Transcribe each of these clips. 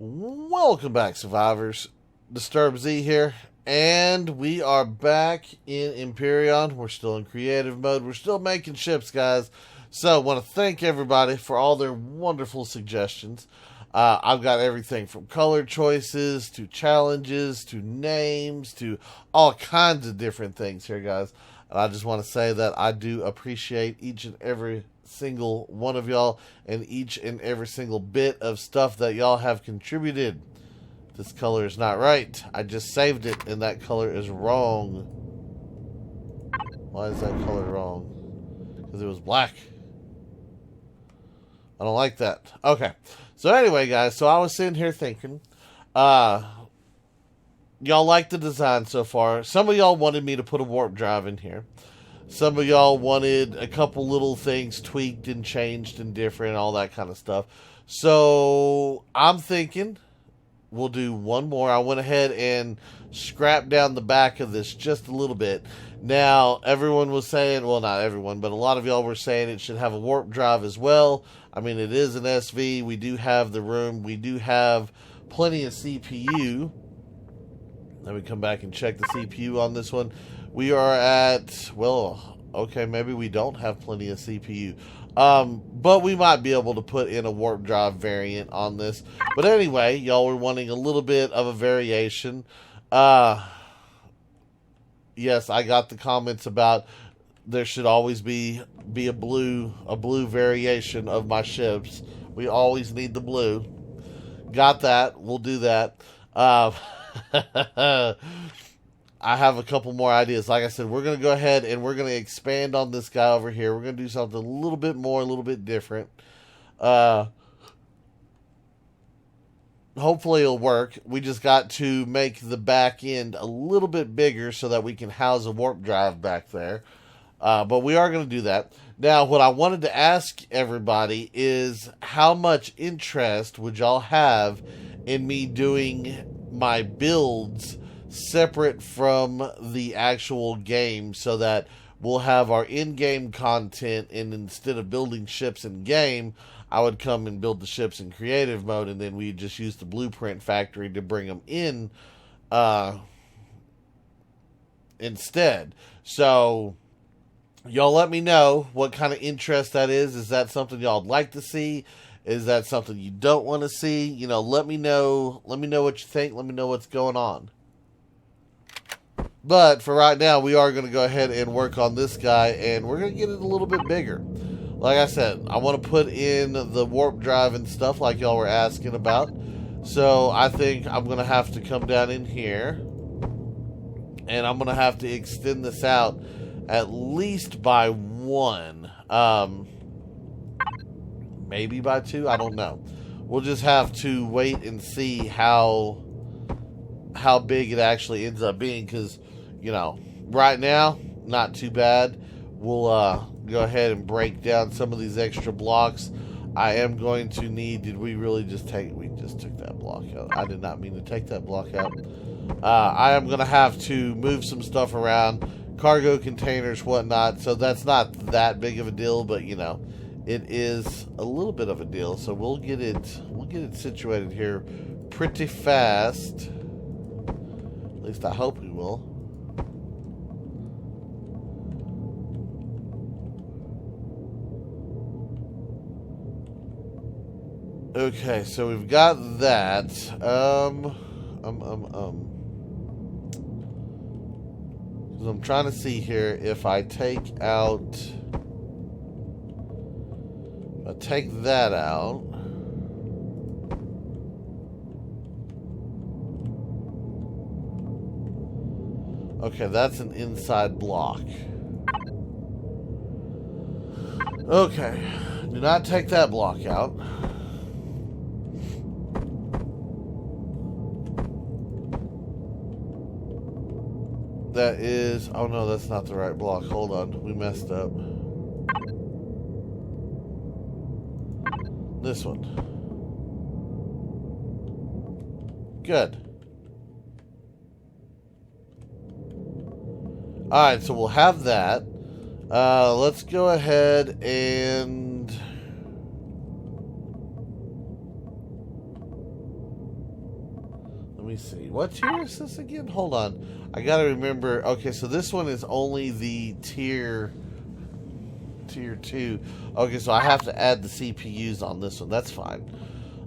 Welcome back, survivors. Disturb Z here, and we are back in Empyrion. We're still in creative mode. We're still making ships, guys. So, I want to thank everybody for all their wonderful suggestions. I've got everything from color choices to challenges to names to all kinds of different things here, guys. And I just want to say that I do appreciate each and every single one of y'all and each and every single bit of stuff that y'all have contributed. This color is not right. I just saved it and that color is wrong. Why is that color wrong? Because it was black. I don't like that. Okay. So anyway, guys, so I was sitting here thinking, y'all like the design so far. Some of y'all wanted me to put a warp drive in here. Some of y'all wanted a couple little things tweaked and changed and different, all that kind of stuff. So I'm thinking we'll do one more. I went ahead and scrapped down the back of this just a little bit. Now, everyone was saying, well, not everyone, but a lot of y'all were saying it should have a warp drive as well. I mean, it is an SV. We do have the room. We do have plenty of CPU. Let me come back and check the CPU on this one. We are at, well, okay, maybe we don't have plenty of CPU. But we might be able to put in a warp drive variant on this. But anyway, y'all were wanting a little bit of a variation. Yes, I got the comments about there should always be a blue variation of my ships. We always need the blue. Got that. We'll do that. I have a couple more ideas. Like I said, we're going to go ahead and we're going to expand on this guy over here. We're going to do something a little bit more, a little bit different. Hopefully it'll work. We just got to make the back end a little bit bigger so that we can house a warp drive back there. But we are going to do that. Now, what I wanted to ask everybody is how much interest would y'all have in me doing my builds separate from the actual game so that we'll have our in-game content, and instead of building ships in game, I would come and build the ships in creative mode, and then we'd just use the blueprint factory to bring them in instead. So y'all let me know what kind of interest that is. Is that something y'all would like to see? Is that something you don't want to see? You know, let me know. Let me know what you think. Let me know what's going on. But for right now, we are going to go ahead and work on this guy, and we're going to get it a little bit bigger. Like I said, I want to put in the warp drive and stuff like y'all were asking about. So I think I'm going to have to come down in here, and I'm going to have to extend this out at least by one. Maybe by two. I don't know. We'll just have to wait and see how big it actually ends up being, because, you know, right now, not too bad. We'll go ahead and break down some of these extra blocks. I am going to need, did we really just take, we just took that block out. I did not mean to take that block out. I am going to have to move some stuff around, cargo containers, whatnot, so that's not that big of a deal, but, you know, it is a little bit of a deal, so we'll get it situated here pretty fast. At least I hope we will. Okay, so we've got that. 'Cause I'm trying to see here if I take that out. Okay, that's an inside block. Okay, do not take that block out. That is, oh no, that's not the right block. Hold on, we messed up. This one. Good. Alright, so we'll have that. Let's go ahead and see. What tier is this again? Hold on. I gotta remember. Okay, so this one is only the tier 2. Okay, so I have to add the CPUs on this one. That's fine.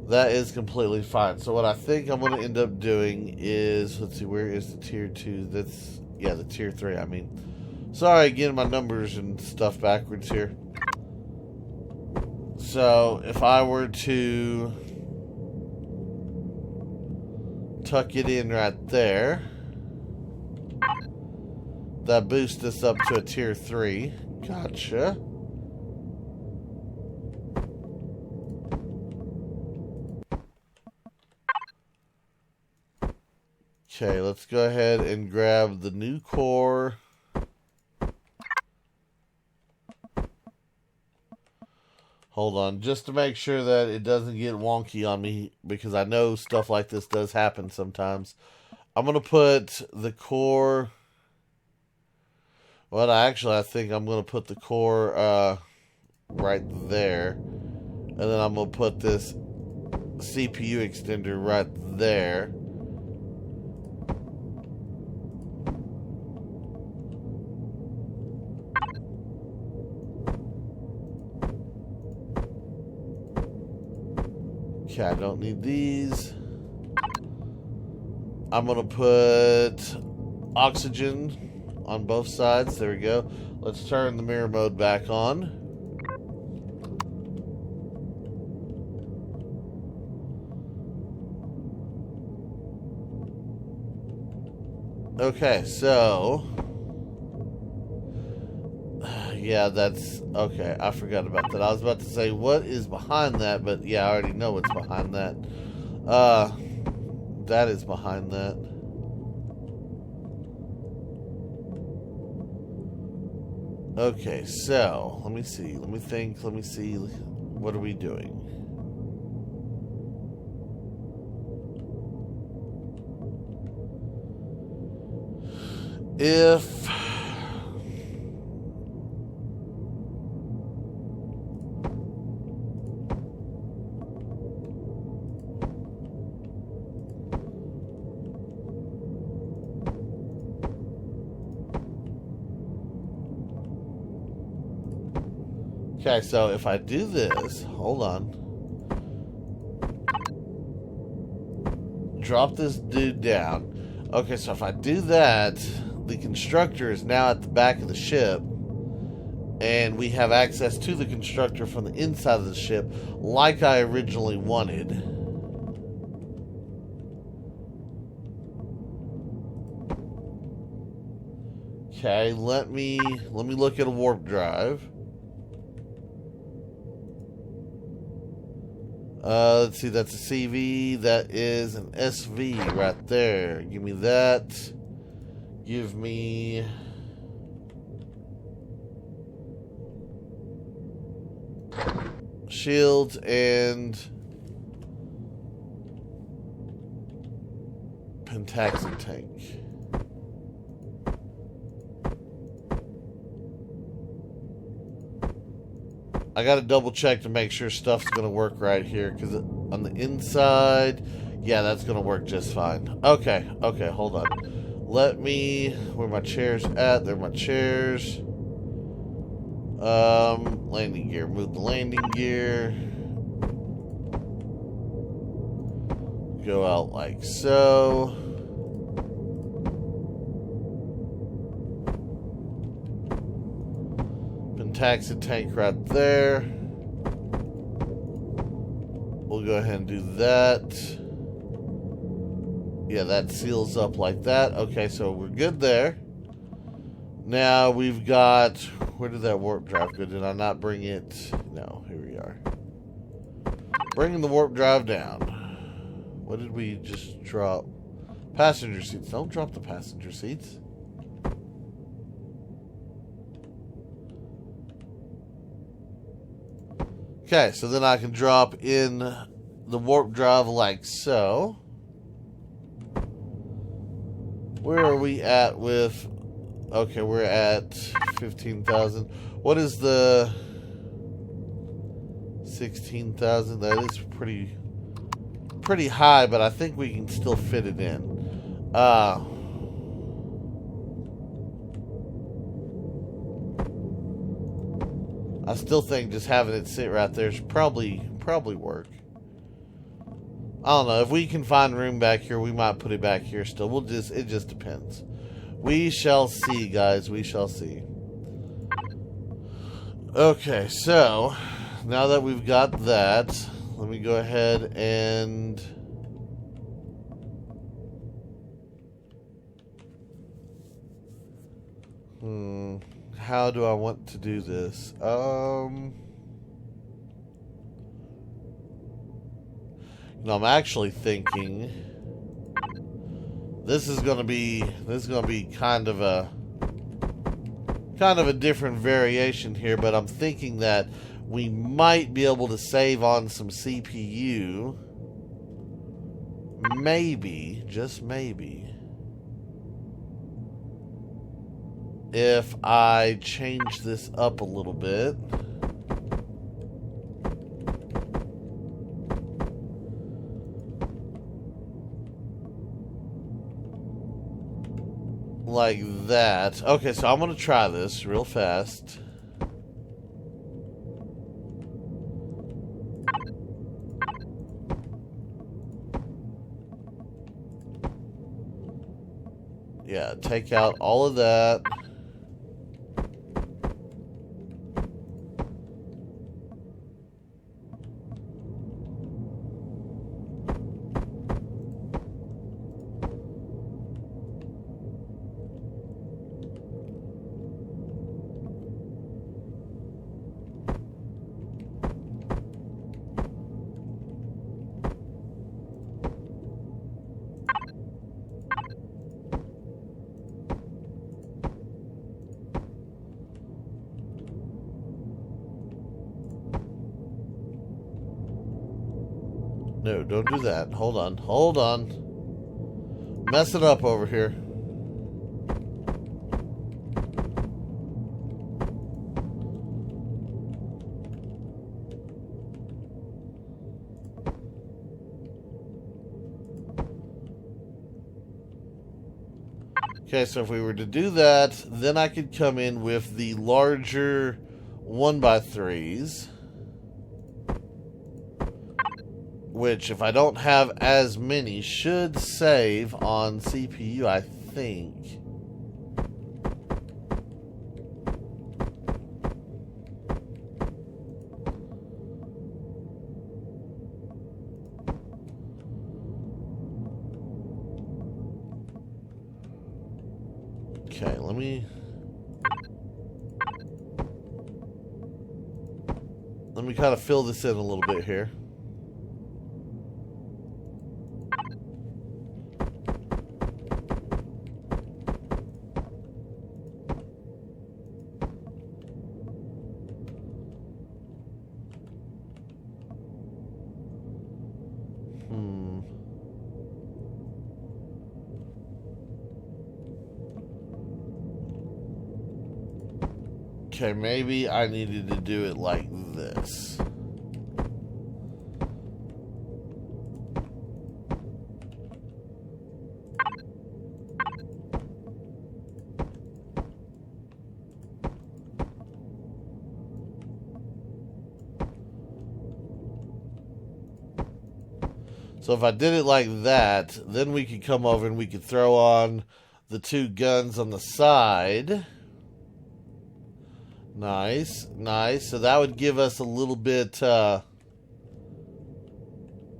That is completely fine. So what I think I'm going to end up doing is, let's see, where is the tier 2? That's, yeah, the tier 3, I mean. Sorry, getting my numbers and stuff backwards here. So if I were to tuck it in right there, that boosts us up to a tier 3. Gotcha. Okay, let's go ahead and grab the new core. Hold on, just to make sure that it doesn't get wonky on me, because I know stuff like this does happen sometimes. I'm going to put the core... Well, actually, I think I'm going to put the core right there. And then I'm going to put this CPU extender right there. Okay, I don't need these. I'm going to put oxygen on both sides. There we go. Let's turn the mirror mode back on. Okay, so... Yeah, that's... Okay, I forgot about that. I was about to say, what is behind that? But yeah, I already know what's behind that. That is behind that. Okay, so, let me see. Let me think. Let me see. What are we doing? If... Okay, so if I do this, hold on. Drop this dude down. Okay, so if I do that, the constructor is now at the back of the ship, and we have access to the constructor from the inside of the ship, like I originally wanted. Okay, let me look at a warp drive. Let's see, that's a CV. That is an SV right there. Give me that. Give me... shields and... Pentaxin tank. I gotta double check to make sure stuff's gonna work right here, because on the inside, yeah, that's gonna work just fine. Okay, hold on. Let me, where my chairs at? They're my chairs. Landing gear, move the landing gear. Go out like so. Pentaxin tank right there. We'll go ahead and do that. Yeah, that seals up like that. Okay, so we're good there. Now we've got... Where did that warp drive go? Did I not bring it? No, here we are. Bringing the warp drive down. What did we just drop? Passenger seats. Don't drop the passenger seats. Okay, so then I can drop in the warp drive like so. Where are we at with... Okay, we're at 15,000. What is the 16,000? That is pretty high, but I think we can still fit it in. Uh, I still think just having it sit right there should probably work. I don't know. If we can find room back here, we might put it back here still. It just depends. We shall see, guys. We shall see. Okay, so now that we've got that, let me go ahead and how do I want to do this? I'm actually thinking this is gonna be kind of a different variation here, but I'm thinking that we might be able to save on some CPU. Maybe, just maybe, if I change this up a little bit. Like that. Okay, so I'm going to try this real fast. Yeah, take out all of that. No, don't do that. Hold on. Hold on. Mess it up over here. Okay, so if we were to do that, then I could come in with the larger 1x3s. Which, if I don't have as many, should save on CPU, I think. Okay, let me kind of fill this in a little bit here. Okay, maybe I needed to do it like this. So if I did it like that, then we could come over and we could throw on the two guns on the side. Nice, nice. So that would give us a little bit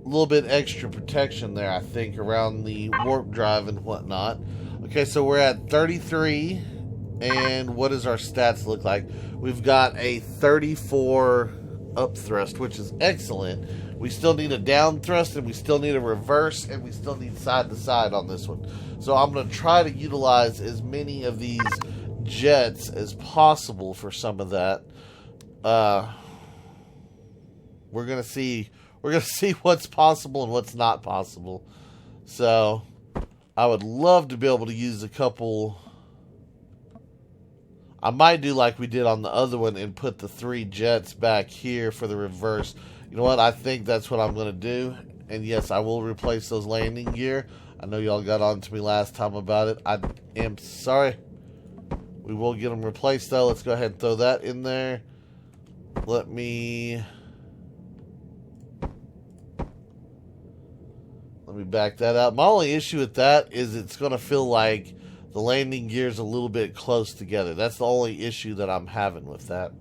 extra protection there, I think, around the warp drive and whatnot. Okay, so we're at 33, and what does our stats look like? We've got a 34 up thrust, which is excellent. We still need a down thrust, and we still need a reverse, and we still need side to side on this one. So I'm going to try to utilize as many of these jets as possible for some of that. We're gonna see what's possible and what's not possible. So I would love to be able to use a couple. I might do like we did on the other one and put the 3 jets back here for the reverse. You know what? I think that's what I'm gonna do. And yes, I will replace those landing gear. I know y'all got on to me last time about it. I am sorry. We will get them replaced, though. Let's go ahead and throw that in there. Let me back that out. My only issue with that is it's going to feel like the landing gear's a little bit close together. That's the only issue that I'm having with that.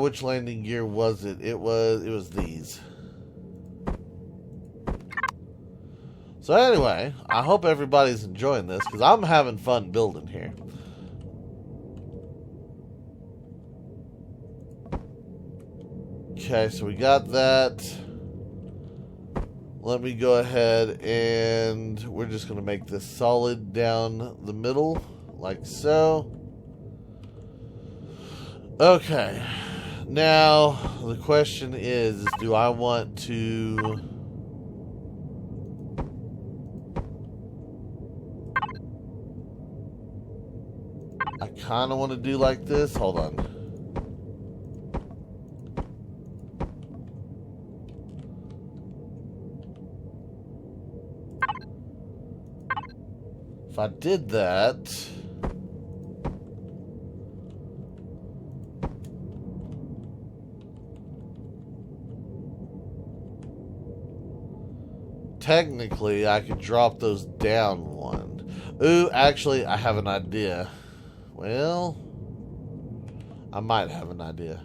Which landing gear was it? It was these. So anyway, I hope everybody's enjoying this because I'm having fun building here. Okay, so we got that. Let me go ahead and we're just going to make this solid down the middle, like so. Okay. Now, the question is do I want to... I kind of want to do like this. Hold on. If I did that, technically I could drop those down one. Ooh, actually, I have an idea. Well, I might have an idea.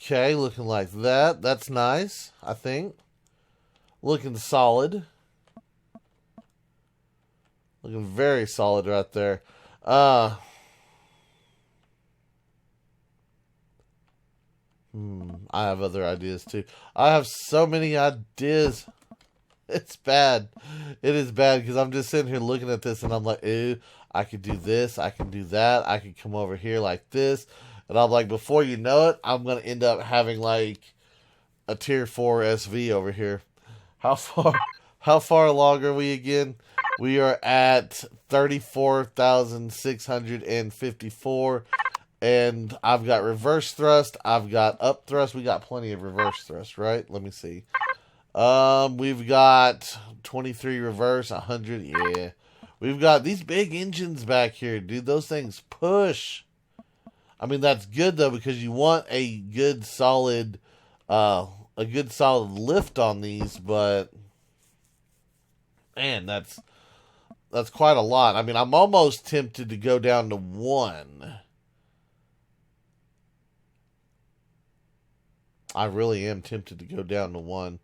Okay, looking like that. That's nice, I think. Looking solid. Looking very solid right there. I have other ideas too. I have so many ideas. It's bad. It is bad because I'm just sitting here looking at this and I'm like, ew, I could do this. I can do that. I could come over here like this. And I'm like, before you know it, I'm going to end up having like a tier 4 SV over here. How far along are we again? We are at 34,654. And I've got reverse thrust. I've got up thrust. We got plenty of reverse thrust, right? Let me see. We've got 23 reverse, 100. Yeah. We've got these big engines back here, dude. Those things push. I mean, that's good though because you want a good solid lift on these, but man, that's quite a lot. I mean, I'm almost tempted to go down to 1. I really am tempted to go down to 1.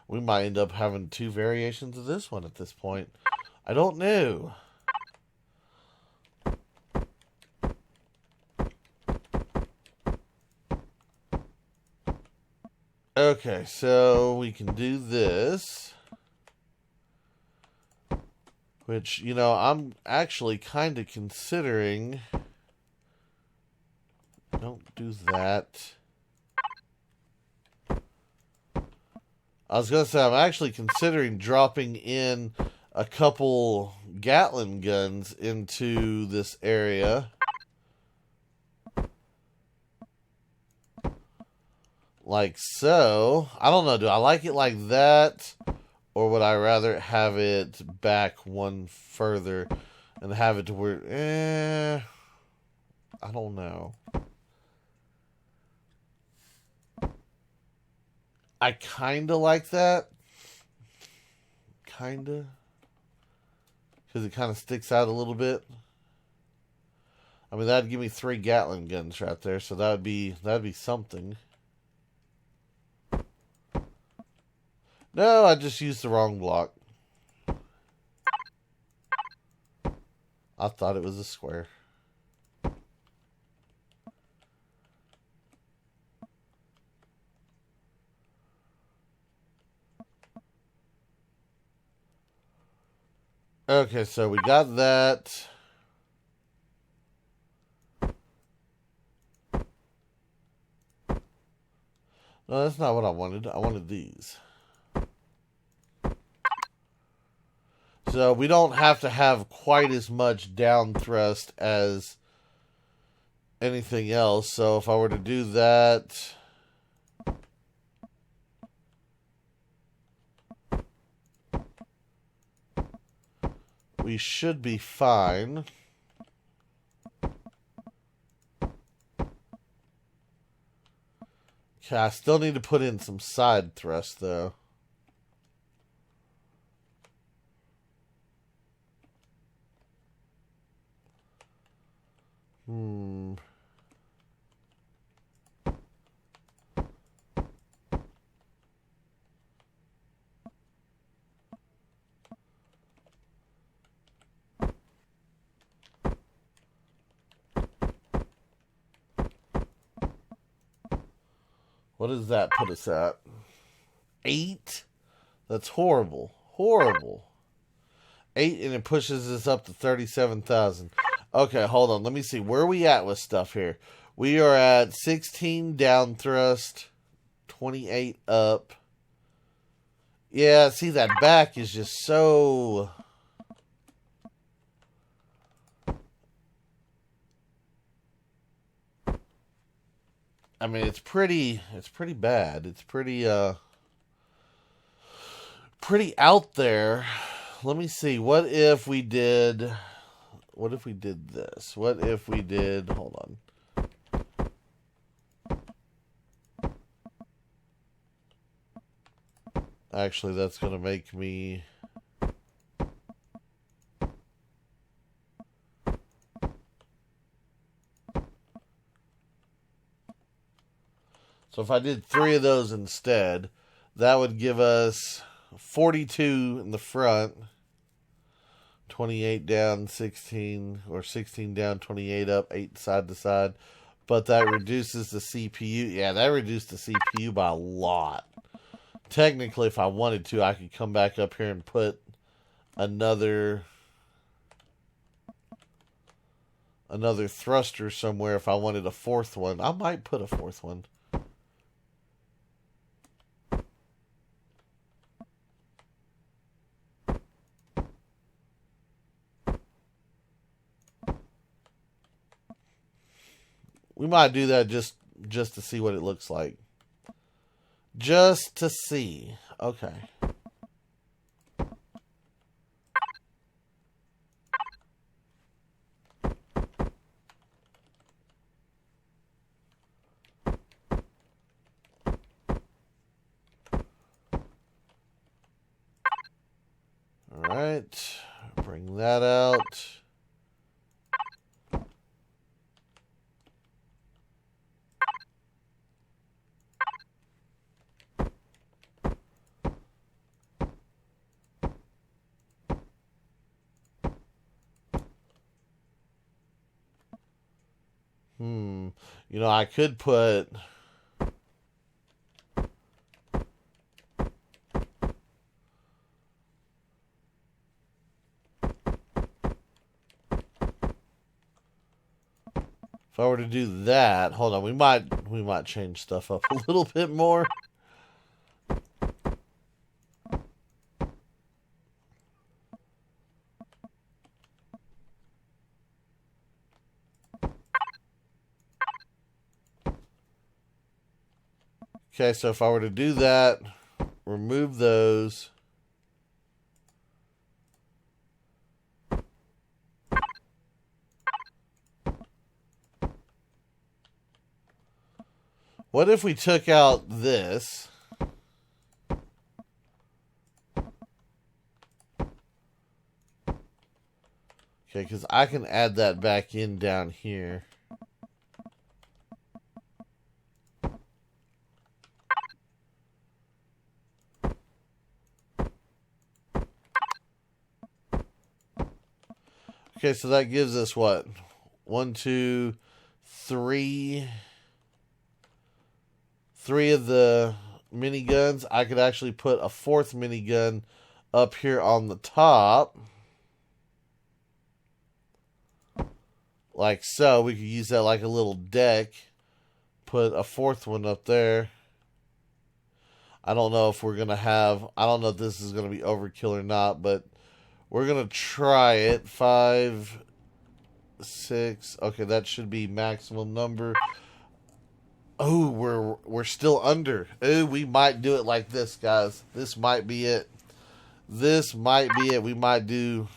We might end up having 2 variations of this one at this point. I don't know. Okay, so we can do this. Which, you know, I'm actually kind of considering... Don't do that. I was going to say, I'm actually considering dropping in a couple Gatling guns into this area. Like so. I don't know, do I like it like that? Or would I rather have it back one further and have it to where... I don't know. I kind of like that. Kind of. Because it kind of sticks out a little bit. I mean, that'd give me 3 Gatling guns right there. So that'd be something. No, I just used the wrong block. I thought it was a square. Okay, so we got that. No, that's not what I wanted. I wanted these. So we don't have to have quite as much down thrust as anything else. So if I were to do that, we should be fine. Okay, I still need to put in some side thrust though. What does that put us at? 8? That's horrible. Horrible. 8, and it pushes us up to 37,000. Okay, hold on. Let me see. Where are we at with stuff here? We are at 16 down thrust, 28 up. Yeah, see, that back is just so... I mean, it's pretty bad. It's pretty out there. Let me see. What if we did this? What if we did, hold on. Actually, that's going to make me... So if I did 3 of those instead, that would give us 42 in the front, 28 down, 16, or 16 down, 28 up, 8 side to side. But that reduces the CPU. Yeah, that reduced the CPU by a lot. Technically, if I wanted to, I could come back up here and put another thruster somewhere if I wanted a 4th one. I might put a 4th one. We might do that just to see what it looks like. Just to see. Okay. All right. Bring that out. You know, I could put... If I were to do that, hold on, we might change stuff up a little bit more. Okay, so if I were to do that, remove those. What if we took out this? Okay, because I can add that back in down here. Okay, so that gives us what? 1, 2, 3. 3 of the miniguns. I could actually put a 4th minigun up here on the top. Like so. We could use that like a little deck. Put a 4th one up there. I don't know if we're going to have... I don't know if this is going to be overkill or not, but we're going to try it. 5, 6. Okay, that should be maximum number. Oh, we're still under. Oh, we might do it like this, guys. This might be it. This might be it. We might do...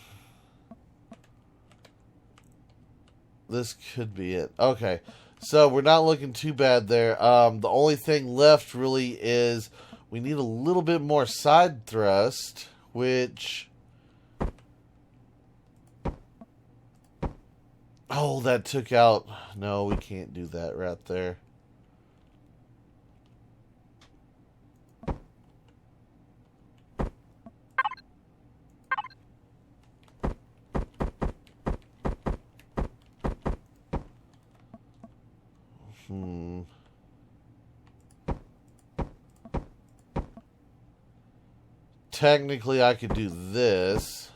This could be it. Okay. So, we're not looking too bad there. The only thing left, really, is we need a little bit more side thrust, which... Oh, that took out... No, we can't do that right there. Technically, I could do this.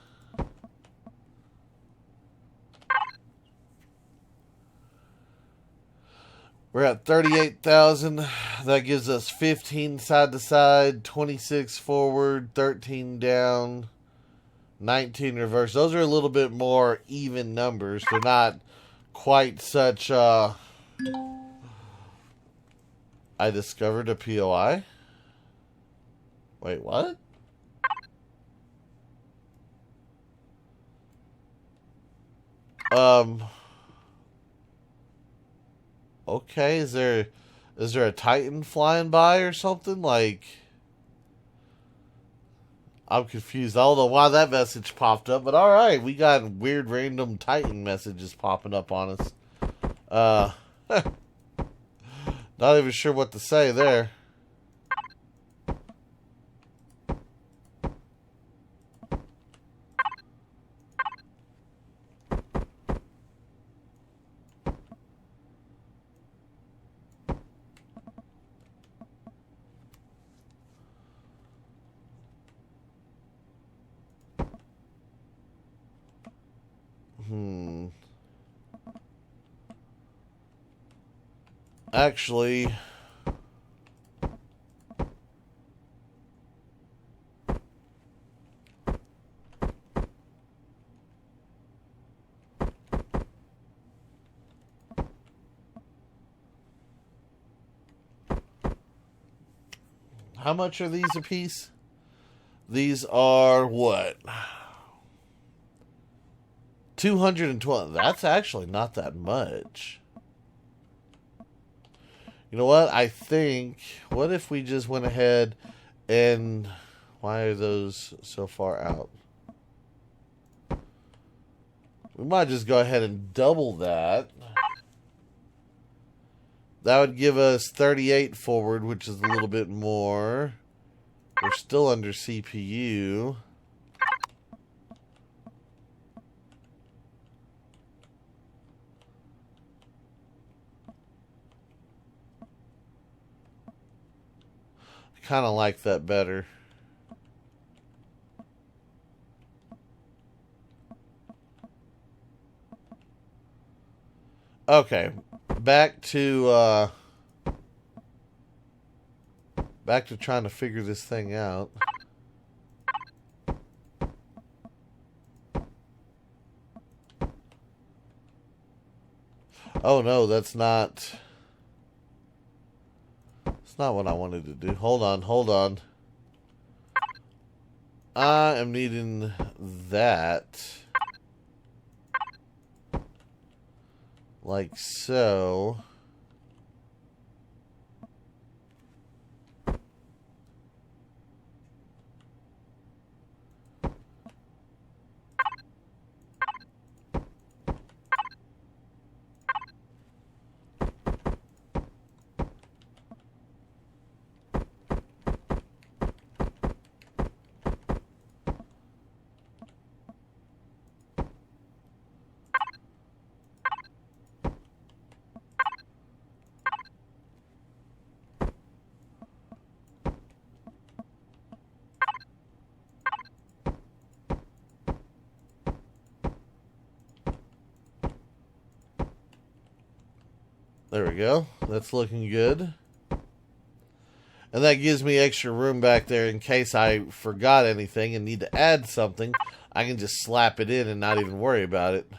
We're at 38,000. That gives us 15 side to side, 26 forward, 13 down, 19 reverse. Those are a little bit more even numbers. They're not quite such... I discovered a POI. Wait, what? Okay, is there a Titan flying by or something? Like, I'm confused. I don't know why that message popped up, but alright, we got weird random Titan messages popping up on us. Not even sure what to say there. Actually, how much are these a piece? These are what? 212. That's actually not that much. You know what? I think... What if we just went ahead and... Why are those so far out? We might just go ahead and double that. That would give us 38 forward, which is a little bit more. We're still under CPU. Kind of like that better. Okay, back to trying to figure this thing out. Oh no, that's not... It's not what I wanted to do. Hold on. I am needing that. Like so. There we go. That's looking good. And that gives me extra room back there in case I forgot anything and need to add something. I can just slap it in and not even worry about it.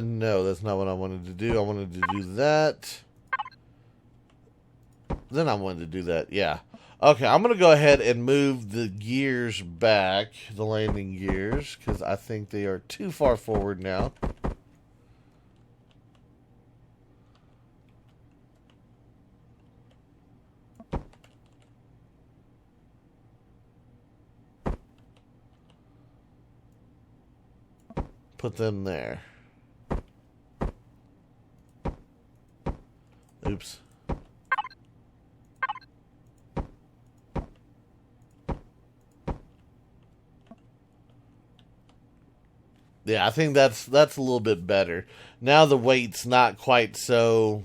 No, that's not what I wanted to do. I wanted to do that. Then I wanted to do that, yeah. Okay, I'm going to go ahead and move the gears back, the landing gears, because I think they are too far forward now. Put them there. Oops. Yeah, I think that's a little bit better. Now the weight's not quite so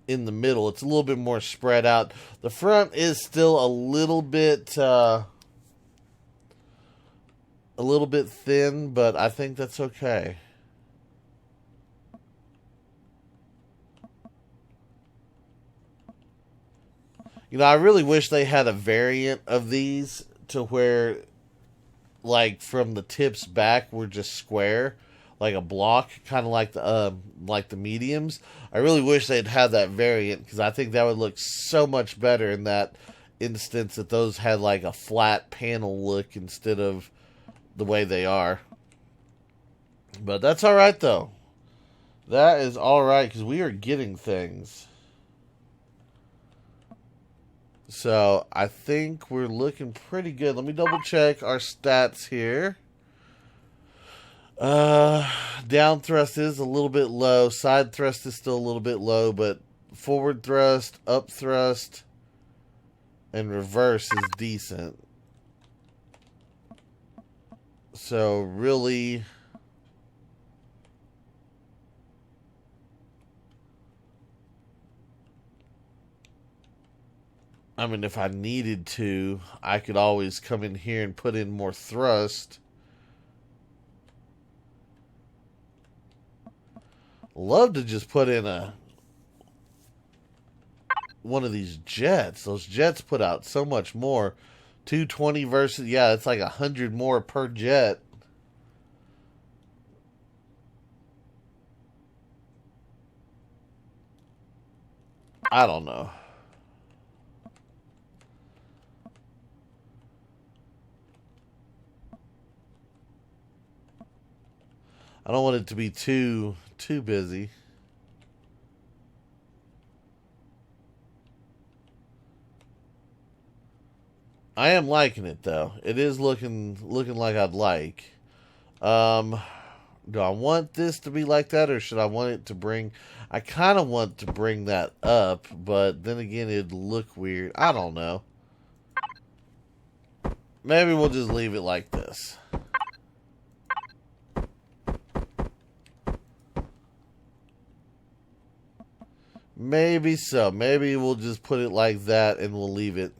in the middle. It's a little bit more spread out. The front is still a little bit thin, but I think that's okay. You know, I really wish they had a variant of these to where, like, from the tips back were just square, like a block, kind of like the mediums. I really wish they'd have that variant because I think that would look so much better in that instance that those had like a flat panel look instead of the way they are. But that's all right though. That is all right because we are getting things. So, I think we're looking pretty good. Let me double check our stats here. Down thrust is a little bit low. Side thrust is still a little bit low, but forward thrust, up thrust, and reverse is decent. So, really... I mean, if I needed to, I could always come in here and put in more thrust. Love to just put in one of these jets. Those jets put out so much more. 220 versus, yeah, it's like 100 more per jet. I don't know. I don't want it to be too busy. I am liking it though. It is looking like I'd like. Do I want this to be like that or should I want it to bring... I kind of want to bring that up, but then again it'd look weird. I don't know. Maybe we'll just leave it like this. Maybe so. Maybe we'll just put it like that and we'll leave it.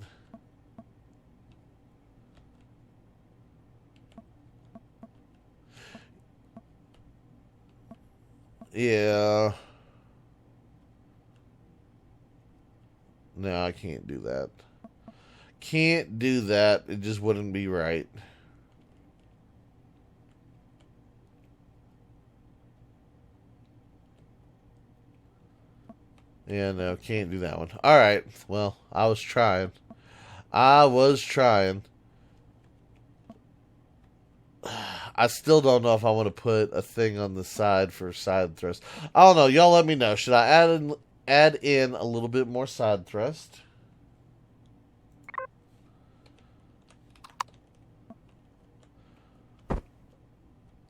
Yeah. No, I can't do that. Can't do that. It just wouldn't be right. Yeah, no, can't do that one. Alright, well, I was trying. I still don't know if I want to put a thing on the side for side thrust. I don't know. Y'all let me know. Should I add in a little bit more side thrust?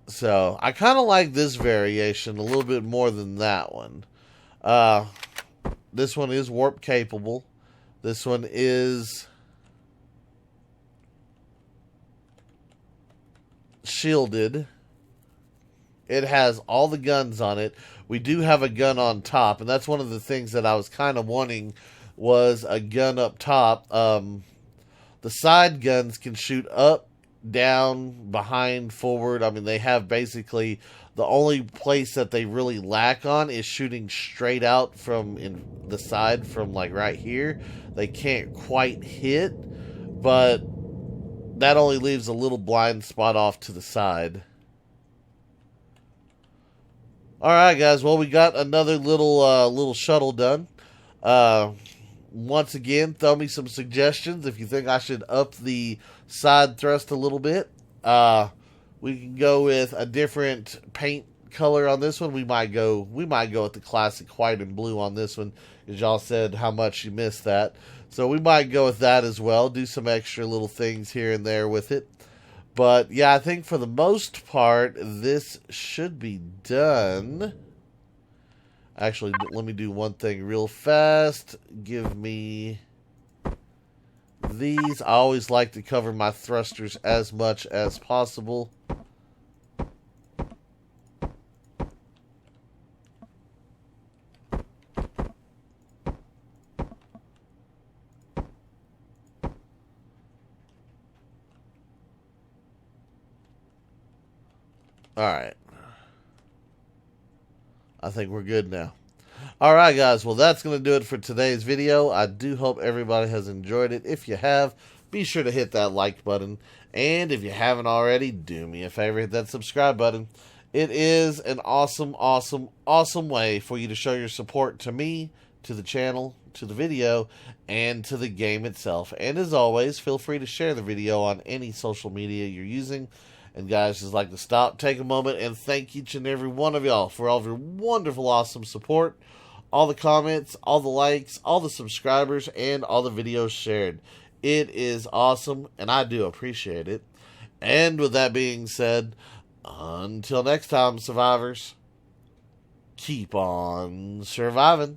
So, I kind of like this variation a little bit more than that one. This one is warp capable. This one is shielded. It has all the guns on it. We do have a gun on top, and that's one of the things that I was kind of wanting was a gun up top. The side guns can shoot up, down, behind, forward. I mean, they have basically the only place that they really lack on is shooting straight out from in the side from like right here. They can't quite hit, but that only leaves a little blind spot off to the side. Alright guys, well we got another little shuttle done. Once again, throw me some suggestions if you think I should up the side thrust a little bit. We can go with a different paint color on this one. We might go with the classic white and blue on this one, as y'all said how much you missed that. So we might go with that as well. Do some extra little things here and there with it. But yeah, I think for the most part, this should be done. Actually, let me do one thing real fast. Give me these. I always like to cover my thrusters as much as possible. Alright. I think we're good now. Alright guys, well that's going to do it for today's video. I do hope everybody has enjoyed it. If you have, be sure to hit that like button. And if you haven't already, do me a favor, hit that subscribe button. It is an awesome, awesome, awesome way for you to show your support to me, to the channel, to the video, and to the game itself. And as always, feel free to share the video on any social media you're using. And guys, just like to stop, take a moment, and thank each and every one of y'all for all of your wonderful, awesome support, all the comments, all the likes, all the subscribers, and all the videos shared. It is awesome, and I do appreciate it. And with that being said, until next time, survivors, keep on surviving.